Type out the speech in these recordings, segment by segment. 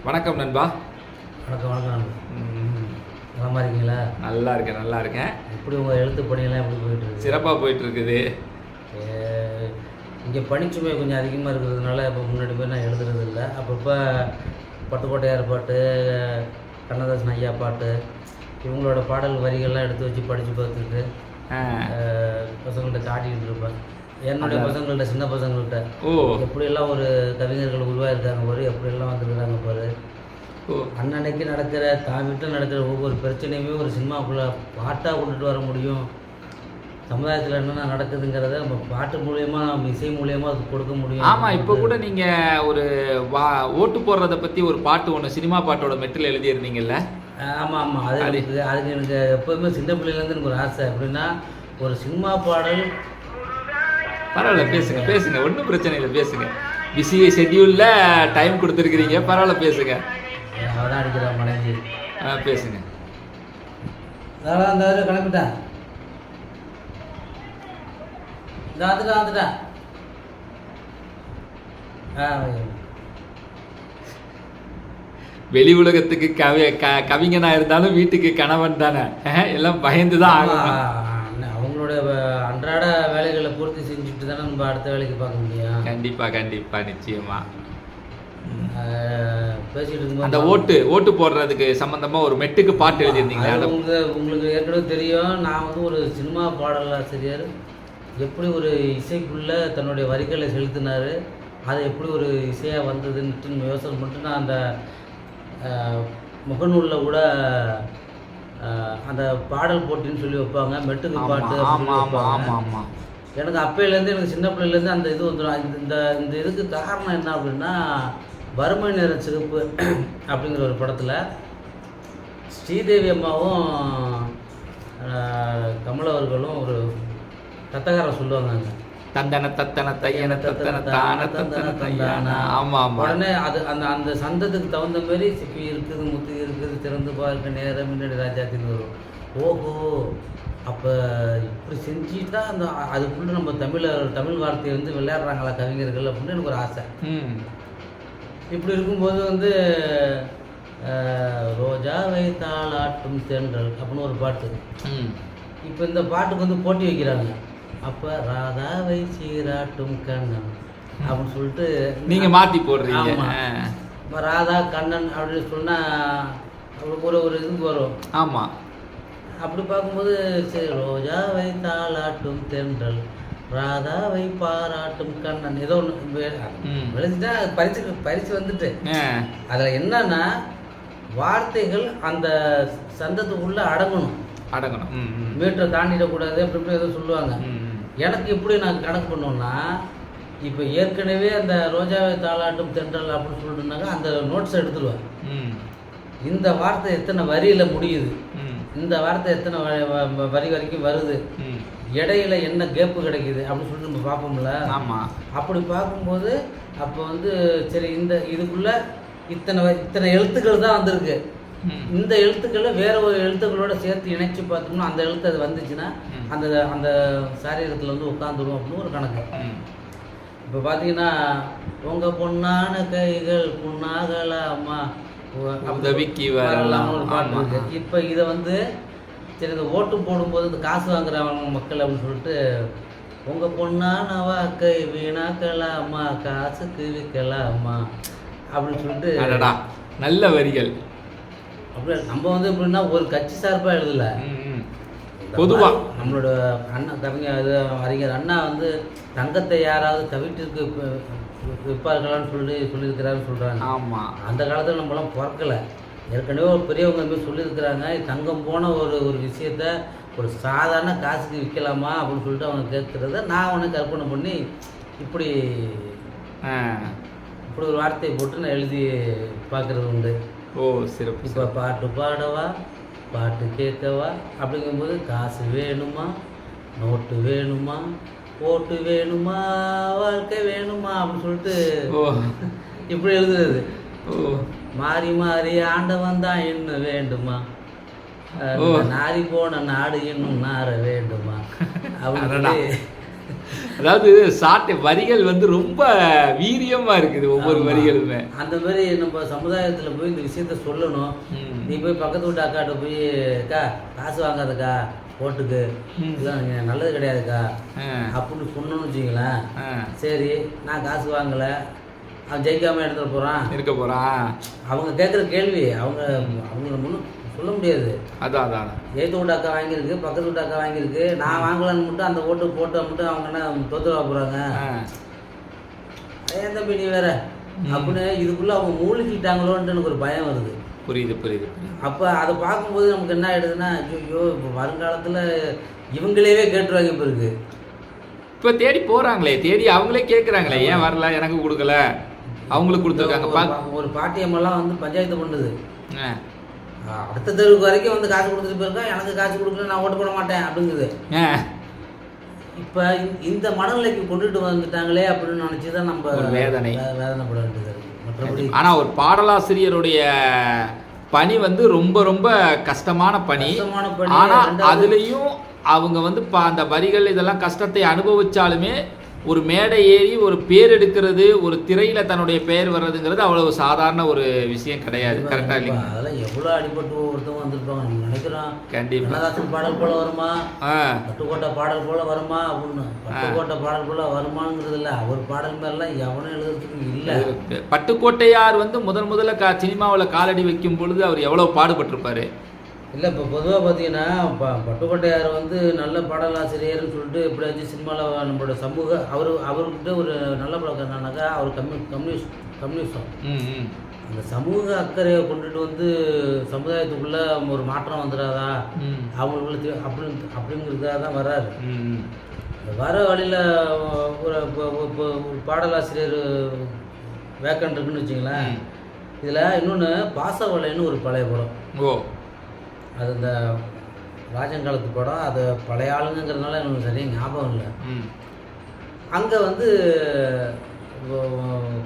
வணக்கம் நண்பா. வணக்கம் வணக்கம் நண்பா. நலமா இருக்கீங்களா? நல்லா இருக்கேன். எப்படி உங்கள் எழுத்து பணியெல்லாம் எப்படி போயிட்டுருக்கு? சிறப்பாக போயிட்டுருக்குது. இங்கே பணிச்சுமை கொஞ்சம் அதிகமாக இருக்கிறதுனால இப்போ முன்னாடி போய் நான் எழுதுறது இல்லை. அப்பப்போ பட்டுக்கோட்டையார் பாட்டு, கண்ணதாசன் ஐயா பாட்டு, இவங்களோட பாடல் வரிகள்லாம் எடுத்து வச்சு படித்து பார்த்துட்டு பசங்கள்கிட்ட காட்டிக்கிட்டு இருப்பேன். என்னுடைய பசங்கள்கிட்ட, சின்ன பசங்கள்கிட்ட எப்படியெல்லாம் ஒரு கவிஞர்கள் உருவாயிருக்காங்க பாரு, எப்படியெல்லாம் வந்துருக்காங்க பாரு. அன்னன்னைக்கு நடக்கிற தான் வீட்டில் நடக்கிற ஒவ்வொரு பிரச்சனையுமே ஒரு சினிமாக்குள்ளே பாட்டாக கொண்டுட்டு வர முடியும். சமுதாயத்தில் என்னென்ன நடக்குதுங்கிறத நம்ம பாட்டு மூலயமா, நம்ம இசை மூலயமா அது கொடுக்க முடியும். ஆமாம், இப்போ கூட நீங்கள் ஒரு ஓட்டு போடுறதை பற்றி ஒரு பாட்டு ஒன்று சினிமா பாட்டோட மெட்டில் எழுதியிருந்தீங்கல்ல? ஆமாம். அதுக்கு எனக்கு எப்போதுமே சின்ன பிள்ளைலேருந்து எனக்கு ஒரு ஆசை. எப்படின்னா ஒரு சினிமா பாடல். பரவாயில்ல, பேசுங்க, ஒன்றும் பிரச்சனை இல்லை, பேசுங்க. பிஸி ஷெட்யூலில் டைம் கொடுத்துருக்கிறீங்க, பரவாயில்ல, பேசுங்க. அவதான் அடிக்கிறா மனைவி. பேசுங்க. அதெல்லாம் அந்த கிளம்பிட்டேன். வந்துட்டேன். வெளி உலகத்துக்கு கவிஞனா இருந்தாலும் வீட்டுக்கு கணவன் தானே, எல்லாம் பயந்துதான் ஆகும். அவங்களோட அன்றாட வேலைகளை பூர்த்தி செஞ்சுட்டு தானே நம்ம அடுத்த வேலைக்கு பார்க்க முடியும். கண்டிப்பா நிச்சயமா. பேசிட்டு இருக்கும்போது அந்த ஓட்டு போடுறதுக்கு சம்பந்தமா ஒரு மெட்டுக்கு பாட்டு எழுதியிருந்தீங்களா? உங்களுக்கு ஏற்கனவே தெரியும். நான் வந்து ஒரு சினிமா பாடலாசிரியர் எப்படி ஒரு இசைக்குள்ள தன்னுடைய வரிகளை செலுத்தினார், அது எப்படி ஒரு இசையாக வந்ததுன்ட்டு யோசனை பண்ணிட்டு நான் அந்த முகநூலில் கூட அந்த பாடல் போட்டின்னு சொல்லி வைப்பாங்க, மெட்டுக்கு பாட்டு வைப்பாங்க. எனக்கு அப்பையிலேருந்து, எனக்கு சின்ன பிள்ளையிலேருந்து அந்த இது வந்துடும். இந்த இதுக்கு காரணம் என்ன அப்படின்னா, வறுமை நிற சிகப்பு அப்படிங்கிற ஒரு படத்தில் ஸ்ரீதேவி அம்மாவும் கமல் அவர்களும் ஒரு தத்தகாரம் சொல்லுவாங்க. உடனே அது அந்த சந்தத்துக்கு தகுந்த மாதிரி சிப்பி இருக்குது, முத்து இருக்குது, திறந்து பார்க்க நேரம் முன்னாடி ராஜாத்தின்னு வரும். ஓஹோ, அப்போ இப்படி செஞ்சுட்டு தான் அந்த அதுக்குள்ளே நம்ம தமிழ் வார்த்தையை வந்து விளையாடுறாங்களா கவிஞர்கள் அப்படின்னு எனக்கு ஒரு ஆசை. இப்படி இருக்கும்போது வந்து ரோஜாவை தாளாட்டும் தென்றல் அப்படின்னு ஒரு பாட்டு. இப்போ இந்த பாட்டுக்கு வந்து போட்டி வைக்கிறாங்க. அப்போ ராதாவை சீராட்டும் கண்ணன் அப்படின்னு சொல்லிட்டு நீங்கள் மாற்றி போடுறீங்க. ஆமாம், ராதா கண்ணன் அப்படின்னு சொன்னால் ஒரு இதுக்கு வரும். ஆமாம், அப்படி பார்க்கும்போது சரி, ரோஜாவை தாளாட்டும் தென்றல், ராதாவை பாராட்டும் கண்ணன், ஏதோ ஒன்று எழுதிட்டா பரிசு வந்துட்டு. அதில் என்னன்னா வார்த்தைகள் அந்த சந்தத்துக்குள்ளே அடங்கணும். மீட்டரை தாண்டிடக்கூடாது அப்படி ஏதோ சொல்லுவாங்க. எனக்கு எப்படி நான் கணக்கு பண்ணோன்னா, இப்போ ஏற்கனவே அந்த ரோஜாவை தாளாட்டும் தென்றல் அப்படின்னு சொல்லிட்டுனாக்கா அந்த நோட்ஸ் எடுத்துடுவேன். இந்த வார்த்தை எத்தனை வரியில் முடியுது, இந்த வார்த்தை எத்தனை வரி வரைக்கும் வருது, இடையில என்ன கேப்பு கிடைக்குது அப்படின்னு சொல்லிட்டு நம்ம பார்ப்போம்ல. ஆமாம், அப்படி பார்க்கும்போது அப்போ வந்து சரி, இதுக்குள்ள இத்தனை எழுத்துக்கள் தான் வந்திருக்கு. இந்த எழுத்துக்களை வேற ஒரு எழுத்துக்களோட சேர்த்து இணைச்சு பார்த்தோம்னா அந்த எழுத்து அது வந்துச்சுன்னா அந்த சாரீரத்தில் வந்து உட்காந்துடும் அப்படின்னு ஒரு கணக்கு. இப்போ பார்த்தீங்கன்னா உங்கள் பொண்ணான கைகள் புண்ணாகலாமா உதவிக்கு வரலாம் ஒரு பாட்டு இருக்கு. இப்போ இதை வந்து சரி, இந்த ஓட்டு போடும்போது இந்த காசு வாங்குறவங்க மக்கள் அப்படின்னு சொல்லிட்டு உங்கள் பொண்ணான வாக்கை வீணாக்கலாமா காசுக்கு விற்கலாமா அப்படின்னு சொல்லிட்டு நல்ல வரிகள். அப்படி நம்ம வந்து எப்படின்னா ஒரு கட்சி சார்பாக எழுதல, பொதுவாக நம்மளோட அறிஞர் அண்ணா வந்து தங்கத்தை யாராவது தவிட்டிற்கு விற்பார்களான்னு சொல்லியிருக்கிறாருன்னு சொல்கிறாங்க. ஆமாம், அந்த காலத்தில் நம்மளாம் பிறக்கலை. ஏற்கனவே ஒரு பெரியவங்க மாதிரி சொல்லியிருக்கிறாங்க, தங்கம் போன ஒரு விஷயத்த ஒரு சாதாரண காசுக்கு விற்கலாமா அப்படின்னு சொல்லிட்டு அவங்க கேட்குறத நான் அவனை கற்பனை பண்ணி இப்படி ஒரு வார்த்தையை போட்டு நான் எழுதி பார்க்குறது உண்டு. சிறப்பு. இப்போ பாட்டு பாடவா, பாட்டு கேட்கவா அப்படிங்கும்போது காசு வேணுமா, நோட்டு வேணுமா, ஓட்டு வேணுமா, வாழ்க்கை வேணுமா அப்படின்னு சொல்லிட்டு இப்படி எழுதுறது. மாறி மாறி ஆண்டவன் தான் இன்னும் வேண்டுமா, நாரி போன நாடு இன்னும் நார வேண்டுமா அப்படின்னு அதாவது சாட்டை வரிகள் வந்து ரொம்ப வீரியமா இருக்குது ஒவ்வொரு வரிகளுமே. அந்த மாதிரி நம்ம சமுதாயத்துல போய் இந்த விஷயத்த சொல்லணும். நீ போய் பக்கத்து வீட்டு அக்காட்ட போய் அக்கா காசு வாங்காதக்கா ஓட்டுக்கு இதெல்லாம் நல்லது கிடையாதுக்கா அப்படின்னு சொன்னோன்னு வச்சுங்களேன். சரி நான் காசு வாங்கலை, அவன் ஜெயிக்காம எடுத்துட்டு போறான் இருக்க போறான். அவங்க கேட்குற கேள்வி அவங்கள முன்னும் சொல்ல முடியாது. அதான் ஏத்து வீட்டு அக்கா வாங்கியிருக்கு, பக்கத்து வீட்டு அக்கா வாங்கியிருக்கு, நான் வாங்கலான்னு மட்டும் அந்த ஓட்டு போட்ட மட்டும் அவங்க என்ன தோத்துவா போறாங்க. ஏன் தம்பி நீ வேற அப்படின்னு இதுக்குள்ள அவங்க மூழ்கிட்டாங்களோன்ட்டு எனக்கு ஒரு பயம் வருது. புரியுது. அப்போ அதை பார்க்கும்போது நமக்கு என்ன ஆயிடுதுன்னா, ஐயோ இப்போ வருங்காலத்தில் இவங்களேவே கேட்டுருவாங்க. இப்போ இருக்கு இப்போ தேடி போறாங்களே, தேடி அவங்களே கேட்குறாங்களே, ஏன் வரல எனக்கு கொடுக்கல, அவங்களுக்கு கொடுத்துருக்காங்க. ஒரு பாட்டியம்மெல்லாம் வந்து பஞ்சாயத்து பண்ணுது, அடுத்த தெருவுக்கு வரைக்கும் வந்து காசு கொடுத்துட்டு போயிருக்கோம், எனக்கு காசு கொடுக்கல நான் ஓட்டு போட மாட்டேன் அப்படிங்குது. இப்போ இந்த மனநிலைக்கு கொண்டுட்டு வந்துட்டாங்களே அப்படின்னு நினச்சி தான் நம்ம வேதனைப்பட வேண்டியது இருக்கு. மற்றபடி ஆனால் ஒரு பாடலாசிரியருடைய பணி வந்து ரொம்ப ரொம்ப கஷ்டமான பணி. ஆனால் அதுலேயும் அவங்க வந்து அந்த வரிகள் இதெல்லாம் கஷ்டத்தை அனுபவிச்சாலுமே ஒரு மேடை ஏறி ஒரு பேர் எடுக்கிறது, ஒரு திரையில தன்னுடைய பெயர் வர்றதுங்கிறது அவ்வளவு சாதாரண ஒரு விஷயம் கிடையாது. கரெக்டா இல்லைங்க? அதெல்லாம் எவ்வளோ அடிபட்டு ஒருத்தவங்க வந்திருப்பாங்க. நம்ம நினைக்கிறோம் கண்டிப்பா கண்ணதாசன் பாடல் போல வருமா, பட்டுக்கோட்டை பாடல் போல வருமா அப்படின்னு. பட்டுக்கோட்டை பாடல் போல வருமானங்கிறது இல்லை, அவர் பாடல் மேலாம் எவனும் எழுதுறதுக்கு இல்லை. பட்டுக்கோட்டையார் வந்து முதல்ல சினிமாவில் காலடி வைக்கும் பொழுது அவர் எவ்வளவு பாடுபட்டிருப்பாரு. இல்லை இப்போ பொதுவாக பார்த்தீங்கன்னா பட்டுக்கோட்டையார் வந்து நல்ல பாடலாசிரியர்னு சொல்லிட்டு எப்படியாச்சும் சினிமாவில் நம்மளோட சமூக அவர்கிட்ட ஒரு நல்ல பழக்கம் என்னன்னாக்கா அவர் கம்யூனிஸ்டம் அந்த சமூக அக்கறையை கொண்டுட்டு வந்து சமுதாயத்துக்குள்ளே ஒரு மாற்றம் வந்துடாதா அவங்களுக்குள்ள அப்படிங்கிறதுக்காக தான் வர்றாரு. வர வழியில் ஒரு பாடலாசிரியர் வேக்கண்ட் இருக்குன்னு வச்சிங்களேன். இதில் இன்னொன்று பாசவலைன்னு ஒரு பழைய படம், அது இந்த ராஜங்காலத்து படம், அது பழைய ஆளுங்கிறதுனால எனக்கு சரியாக ஞாபகம் இல்லை. அங்கே வந்து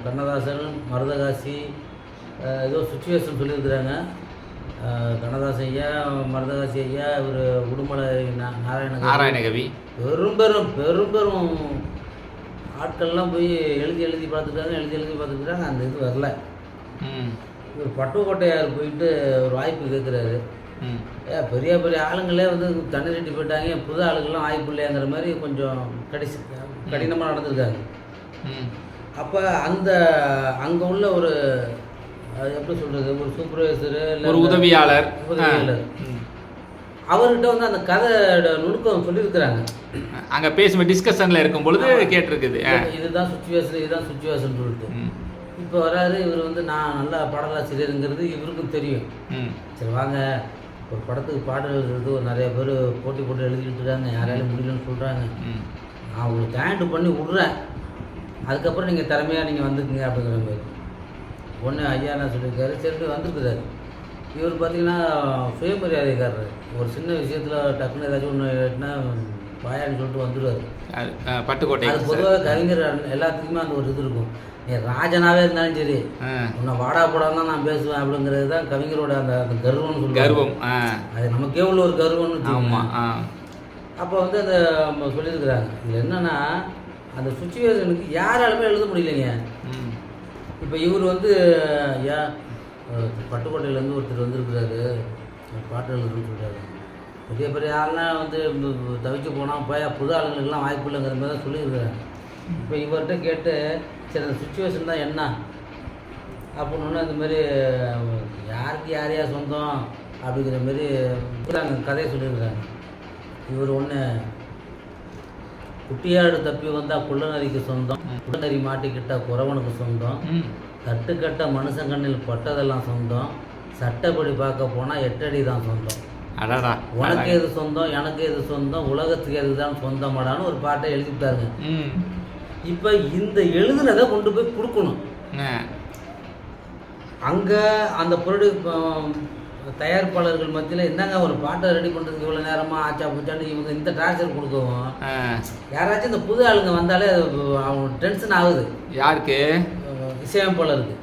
கண்ணதாசன் மருதகாசி ஏதோ சுச்சுவேஷன் சொல்லியிருக்கிறாங்க. கண்ணதாசன் ஐயா, மருதகாசி ஐயா, இவர் உடுமலை நாராயணகவி பெரும் ஆட்கள்லாம் போய் எழுதி பார்த்துருக்காங்க. அந்த இது வரல. இவர் பட்டுக்கோட்டையார் போயிட்டு ஒரு வாய்ப்பு கேட்குறாரு. பெரிய ஆளுங்களே வந்து தண்ணி ரெட்டி போயிட்டாங்க, புது ஆளுங்கள்லாம் வாய்ப்பு இல்லையாங்கிற மாதிரி கொஞ்சம் கடினமாக நடந்திருக்காங்க. அப்போ அங்கே உள்ள ஒரு எப்படி சொல்கிறது, ஒரு சூப்பர்வைசரு இல்லை ஒரு உதவியாளர் அவர்கிட்ட வந்து அந்த கதை நுணுக்கம் சொல்லியிருக்கிறாங்க. அங்கே பேசும் டிஸ்கஷனில் இருக்கும் பொழுது கேட்டிருக்குது, இதுதான் சுச்சுவேஷன் சொல்லிட்டு. இப்போ வராரு இவர் வந்து நான் நல்லா பாடலாசிரியருங்கிறது இவருக்கும் தெரியும். சரி வாங்க ஒரு படத்துக்கு பாடல் எழுதுறது ஒரு நிறைய பேர் போட்டு எழுதிட்டு இருக்காங்க, யாராலையும் முடியலன்னு சொல்கிறாங்க, நான் உங்களுக்கு டேண்ட் பண்ணி விட்றேன், அதுக்கப்புறம் நீங்கள் திறமையாக நீங்கள் வந்துக்குங்க அப்படிங்கிற மாதிரி ஒன்று ஐயா என்ன சொல்லியிருக்காரு. சரி வந்துருக்குறாரு. இவர் பார்த்தீங்கன்னா சுயமரியாதைக்காரர். ஒரு சின்ன விஷயத்தில் டக்குன்னு ஏதாச்சும் ஒன்று எட்டுனா பாயான்னு சொல்லிட்டு வந்துடுவார். பட்டுக்கோட்டை அது பொதுவாக கவிஞர் எல்லாத்துக்குமே அந்த ஒரு இது இருக்கும். நீ ராஜனாவே இருந்தாலும் சரி உன்னை வாடா போடாம தான் நான் பேசுவேன் அப்படிங்கிறது தான் கவிஞரோட அந்த கர்வம்னு சொல்லுவாங்க. அது நமக்கே உள்ள ஒரு கர்வம்னு. அப்போ வந்து அந்த சொல்லியிருக்கிறாங்க. இது என்னன்னா அந்த சுச்சுவேஷனுக்கு யாராலுமே எழுத முடியலைங்க. இப்போ இவர் வந்து பட்டுக்கோட்டையிலேருந்து ஒருத்தர் வந்திருக்கிறாரு, பாட்டு எழுதுன்னு சொல்கிறாரு. பெரிய ஆள்லாம் வந்து தவிக்க போனால் போய் புது ஆளுங்களுக்கெல்லாம் வாய்ப்பு இல்லைங்கிற மாதிரி தான் சொல்லியிருக்கிறாங்க. இப்போ இவர்கிட்ட கேட்டு சரி அந்த சுச்சுவேஷன் தான் என்ன அப்படின்னு அந்த மாதிரி யாருக்கு யாரையா சொந்தம் அப்படிங்கிற மாதிரி கதையை சொல்லியிருக்கிறாங்க. இவர் ஒன்று குட்டியாடு தப்பி வந்தால் குள்ளநரிக்கு சொந்தம், குள்ளநரி மாட்டிக்கிட்ட குறவனுக்கு சொந்தம், தட்டுக்கட்ட மனுஷங்கண்ணில் பட்டதெல்லாம் சொந்தம், சட்டப்படி பார்க்க போனால் 8 அடி தான் சொந்தம், உனக்கு எது சொந்தம் எனக்கு எது சொந்தம், உலகத்துக்கு எதுதான் சொந்தமாடான்னு ஒரு பாட்டை எழுதிவிட்டாருங்க. இப்போ இந்த எழுதுனதை கொண்டு போய் கொடுக்கணும். அங்கே அந்த தயாரிப்பாளர்கள் மத்தியில் என்னங்க ஒரு பாட்டை ரெடி பண்ணுறதுக்கு இவ்வளோ நேரமாக ஆச்சா பூச்சான்னு இவங்க இந்த டார்ச்சர் கொடுக்கவும், யாராச்சும் இந்த புது ஆளுங்க வந்தாலே அவங்க டென்ஷன் ஆகுது. யாருக்கு? இசையமைப்பாளருக்கு.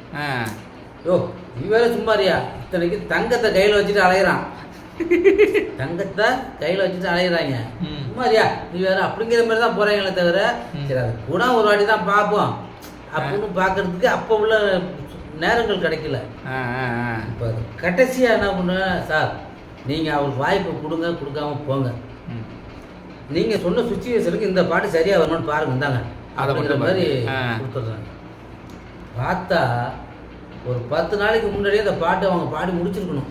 யோ நீ வேற சும்மாரியா, இத்தனைக்கு தங்கத்தை கையில் வச்சுட்டு அலையிறான், தங்கத்தை கையில் வச்சுட்டு அலையிறாங்க. ம். சும்மாரியா நீ வேற அப்படிங்கிற மாதிரி தான் போகிறாங்களே தவிர சரி அது கூட ஒரு வாட்டி தான் பார்ப்போம் அப்படின்னு பார்க்கறதுக்கு அப்போ உள்ள நேரங்கள் கிடைக்கல. இப்போ கடைசியாக என்ன பண்ணுவேன், சார் நீங்கள் அவருக்கு வாய்ப்பு கொடுங்க, கொடுக்காம போங்க, நீங்கள் சொன்ன சுச்சுவேஷனுக்கு இந்த பாட்டு சரியாக வரணும்னு பாருங்க, இந்தாங்க அப்படிங்கிற மாதிரி கொடுத்துட்றாங்க. பார்த்தா ஒரு 10 நாளைக்கு முன்னாடியே அந்த பாட்டு அவங்க பாடி முடிச்சிருக்கணும்.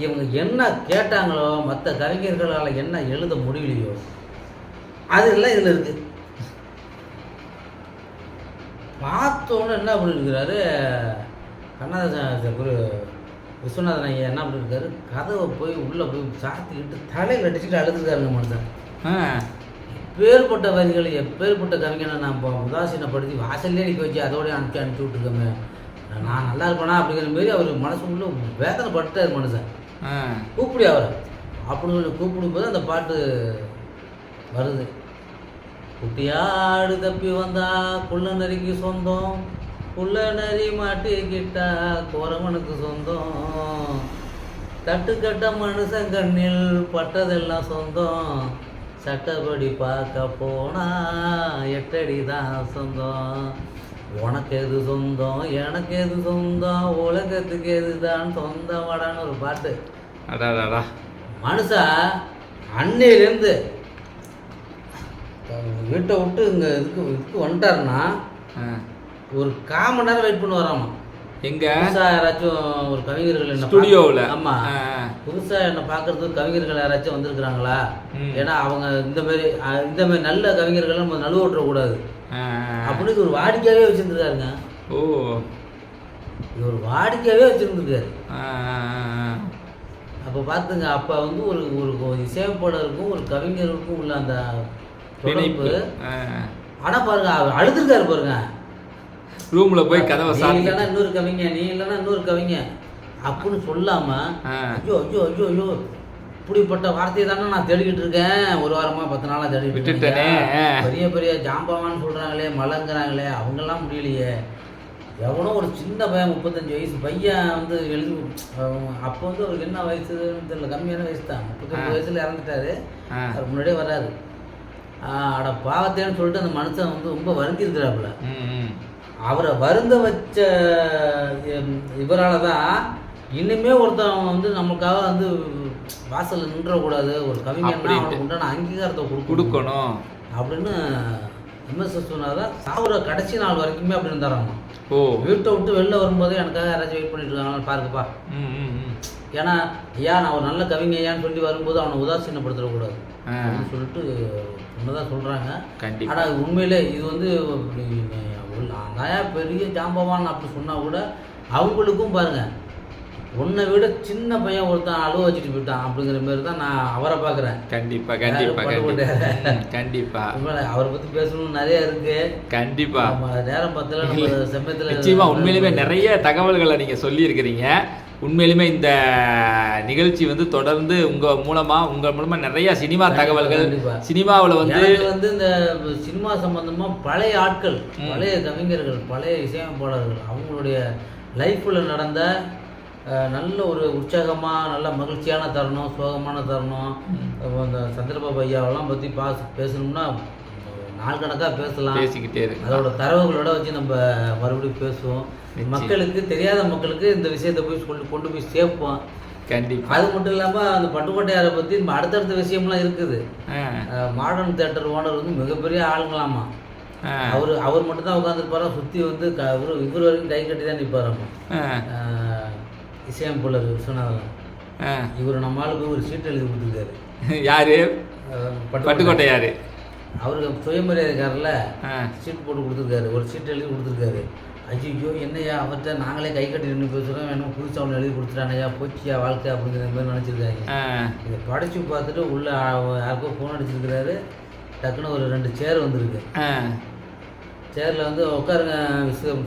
இவங்க என்ன கேட்டாங்களோ, மற்ற கவிஞர்களால் என்ன எழுத முடியலையோ அதெல்லாம் இதில் இருக்குது. பார்த்தோன்னு என்ன பண்ணிருக்கிறாரு கண்ணதாசன் குரு விஸ்வநாதன் ஐயா என்ன பண்ணிருக்காரு, கதவை போய் உள்ளே போய் சாத்திக்கிட்டு தலையில் அடிச்சுட்டு அழுதுருக்காருங்க மனுஷன். எப்பேற்பட்ட வரிகள், எப்பேற்பட்ட கவிஞனை நான் உதாசீனப்படுத்தி வாசல்லே நிற்க வச்சு அதோடய அனுப்பிச்சி விட்டுருக்கோமே, நான் நல்லா இருப்பேனா அப்படிங்கிற மாரி அவர் மனசுக்குள்ளே வேதனைப்பட்டார் மனுஷன். கூப்பிடு அவரை அப்படின்னு சொல்லி கூப்பிடும் போது அந்த பாட்டு வருது. குட்டியாடு தப்பி வந்தா குள்ள நரிக்கு சொந்தம், குள்ள நரி மாட்டிக்கிட்டா குரவனுக்கு சொந்தம், தட்டுக்கட்ட மனுஷன் கண்ணில் பட்டதெல்லாம் சொந்தம், சட்டப்படி பார்க்க போனா 8 அடி தான் சொந்தம், உனக்கு எது சொந்தம் எனக்கு எது சொந்தம், உலகத்துக்கு எதுதான் சொந்தம் வாடான்னு ஒரு பாட்டு. மனுஷன் அன்னையிலேருந்து வீட்டை விட்டு இங்கே இதுக்கு வந்துட்டாருன்னா ஒரு 1/4 மணி நேரம் வெயிட் பண்ணி வராமா. எங்க புதுசாக யாராச்சும் ஒரு கவிஞர்கள் என்ன ஸ்டுடியோவில், ஆமாம் புதுசாக என்னை பார்க்கறதுக்கு கவிஞர்கள் யாராச்சும் வந்திருக்கிறாங்களா, ஏன்னா அவங்க இந்த மாதிரி நல்ல கவிஞர்கள் நம்ம நழுவற்றக்கூடாது அப்படின்னு ஒரு வாடிக்கையாகவே வச்சுருந்துருக்காருங்க. ஓ, இது ஒரு வாடிக்கையாகவே வச்சுருந்துருக்காரு. அப்போ பார்த்துங்க, அப்போ வந்து ஒரு இசையமைப்பாளருக்கும் ஒரு கவிஞருக்கும் உள்ள அந்த தொடர்பு. ஆனால் பாருங்க அவர் அழுதுருக்காரு பாருங்க, ரூமில் போய் கதவை நீ இல்லைன்னா இன்னொரு கவிங்க, நீ இல்லைன்னா இன்னொரு கவிங்க அப்படின்னு சொல்லாமல் ஐயோ ஐயோ ஐயோ ஐயோ இப்படிப்பட்ட வார்த்தையை தானே நான் தேடிக்கிட்டு இருக்கேன், ஒரு வாரமாக 10 நாளாக தேடிக்கிட்டு இருக்கேன், பெரிய பெரிய ஜாம்பவான்னு சொல்கிறாங்களே, மலங்கிறாங்களே, அவங்கெல்லாம் முடியலையே, எவனோ ஒரு சின்ன பையன் 35 வயசு பையன் வந்து எழுதி, அப்போ வந்து அவருக்கு என்ன வயசுன்னு தெரியல, கம்மியான வயசு தான், 35 வயசில் இறந்துட்டாரு, அவர் முன்னாடியே வராது. அட பாவத்தேன்னு சொல்லிட்டு அந்த மனுஷன் வந்து ரொம்ப வருந்திருக்கிறாப்புல. அவரை வருந்த வச்ச இவரால் தான் இன்னுமே ஒருத்தவங்க வந்து நமக்காக வந்து வாசலில் நின்றக்கூடாது, ஒரு கவிஞர்னா அவனுக்கு உண்டான அங்கீகாரத்தை கொடுக்கணும் அப்படின்னு விமர்சனம் சாவுற கடைசி நாள் வரைக்குமே அப்படி இருந்தாராமா. வீட்டை விட்டு வெளில வரும்போது எனக்காக யாராச்சும் வெயிட் பண்ணிட்டு இருக்காங்க பாருங்கப்பா, ஏன்னா ஐயா நான் ஒரு நல்ல கவிஞ ஐயான்னு சொல்லி வரும்போது அவனை உதாசீனப்படுத்தக்கூடாது அப்படின்னு சொல்லிட்டு ஒன்றுதான் சொல்கிறாங்க. ஆனால் உண்மையிலே இது வந்து நான் பெரிய ஜாம்பவான் அப்படி சொன்னால் கூட அவங்களுக்கும் பாருங்கள், உன்னை விட சின்ன பையன் ஒருத்தன் அழுவ வச்சுட்டு போயிட்டான் அப்படிங்கிற மாதிரி தான் நான் அவரை பார்க்குறேன். கண்டிப்பாக அவரை பற்றி பேசணும்னு நிறைய இருக்கு. கண்டிப்பாக நேரம் பத்தில் நம்ம சமயத்தில் நிச்சயமாக உண்மையிலுமே நிறைய தகவல்களை நீங்கள் சொல்லியிருக்கிறீங்க. உண்மையிலுமே இந்த நிகழ்ச்சி வந்து தொடர்ந்து உங்கள் மூலமாக நிறைய சினிமா தகவல்கள், சினிமாவில் வந்து இந்த சினிமா சம்பந்தமாக பழைய ஆட்கள், பழைய கவிஞர்கள், பழைய இசையமைப்பாளர்கள் அவங்களுடைய லைஃப்பில் நடந்த நல்ல ஒரு உற்சாகமாக நல்ல மகிழ்ச்சியான தருணம், சோகமான தருணம், அந்த சந்திரபாபு ஐயாவெல்லாம் பற்றி பேசணும்னா நாள் கணக்காக பேசலாம், பேசிக்கிட்டே இருக்கு. அதோட தரவுகளோட வச்சு நம்ம மறுபடியும் பேசுவோம். மக்களுக்கு தெரியாத மக்களுக்கு இந்த விஷயத்தை போய் கொண்டு போய் சேர்ப்போம். கண்டிப்பாக. அது மட்டும் இல்லாமல் அந்த பட்டுக்கோட்டையாரை பற்றி அடுத்தடுத்த விஷயம்லாம் இருக்குது. மாடர்ன் தியேட்டர் ஓனர் வந்து மிகப்பெரிய ஆளுங்களாமா. அவர் மட்டும் தான் உட்காந்துருப்பாரா, சுற்றி வந்து இவர் வரைக்கும் கை கட்டி தான் நிற்பாராமா. இசையமைப்பாளர் விஸ்வநாதன் இவர் நம்ம ஆளுக்கு ஒரு சீட் எழுதி கொடுத்துருக்காரு. யாரு? பட்டுக்கோட்டையாரு. அவருக்கு சுயமரியாதைக்காரில் சீட் போட்டு கொடுத்துருக்காரு, ஒரு சீட் எழுதி கொடுத்துருக்காரு. ஐயோ என்னையா அவர்கிட்ட நாங்களே கை கட்டி நின்று பேசுகிறோம், வேணும் புதுசாக ஒன்று எழுதி கொடுத்துட்டானையா, போச்சியா வாழ்க்கை அப்படிங்கிற மாதிரி நினச்சிருக்காங்க. இதை படித்து பார்த்துட்டு உள்ளே யாருக்கோ ஃபோன் அடிச்சிருக்கிறாரு. டக்குன்னு ஒரு 2 சேர் வந்துருக்கு. சேரில் வந்து உட்காருங்க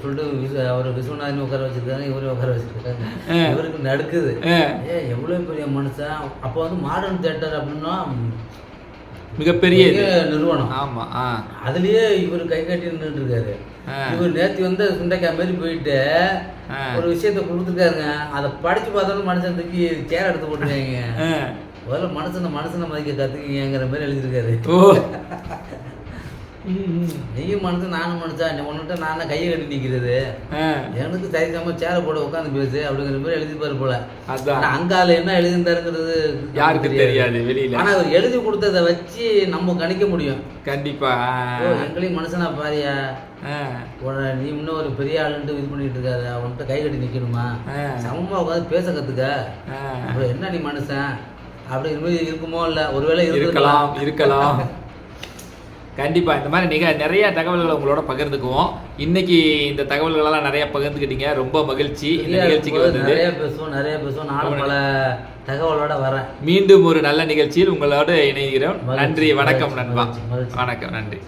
சொல்லிட்டு அவர் விஸ்வநாதன் உட்கார வச்சுருக்காங்க, இவரையும் உட்கார வச்சுருக்காங்க. இவருக்கு நடுக்குது, எவ்வளோ பெரிய மனுஷன். அப்போ வந்து மாடர்ன் தியேட்டர் அப்படின்னா மிகப்பெரிய நிறுவனம். ஆமாம், அதுலேயே இவர் கை கட்டி நின்றுட்டுருக்காரு. இவர் நேற்று வந்து சுண்டைக்காய் மாதிரி போயிட்டு ஒரு விஷயத்த கொடுத்துருக்காருங்க. அதை படிச்சு பார்த்தாலும் மனுஷன் தூக்கி சேர் எடுத்து போட்டுருக்காங்க. முதல்ல மனுஷனை மதிக்க கத்துக்கிங்கிற மாதிரி எழுதியிருக்காரு. நீயும் மனுஷன் நானும் மனுஷன் ஒன்னுட்ட நான் கையை கட்டி நிற்கிறது எனக்கு சரிசமா சேரை போட உட்காந்து பேசு அப்படிங்கிற மாதிரி எழுதிப்பாரு போல. அங்கால என்ன எழுதிருந்தாருங்கிறது யாருக்கு தெரியாது வெளியில. ஆனா அவர் எழுதி கொடுத்ததை வச்சு நம்ம கணிக்க முடியும். கண்டிப்பா எங்களையும் மனுஷனா பாரியா, நீ இன்னும் ஒரு பெரிய ஆளுன்ட்டு இது பண்ணிட்டு இருக்காரு, அவன்கிட்ட கை கட்டி நிக்கணுமா, சமமா உட்காந்து பேச கத்துக்க, அப்புறம் என்ன நீ மனுஷன் அப்படிங்கிற மாதிரி இருக்குமோ? இல்ல ஒருவேளை இருக்கலாம். கண்டிப்பாக இந்த மாதிரி நிறைய தகவல்களை உங்களோட பகிர்ந்துக்குவோம். இன்னைக்கு இந்த தகவல்களெல்லாம் நிறைய பகிர்ந்துக்கிட்டீங்க. ரொம்ப மகிழ்ச்சி. இந்த நிகழ்ச்சிக்கு வந்து நிறைய பேசுவோம். நானும் பல தகவலோட வரேன். மீண்டும் ஒரு நல்ல நிகழ்ச்சியில் உங்களோட இணைகிறோம். நன்றி, வணக்கம் நண்பா. வணக்கம், நன்றி.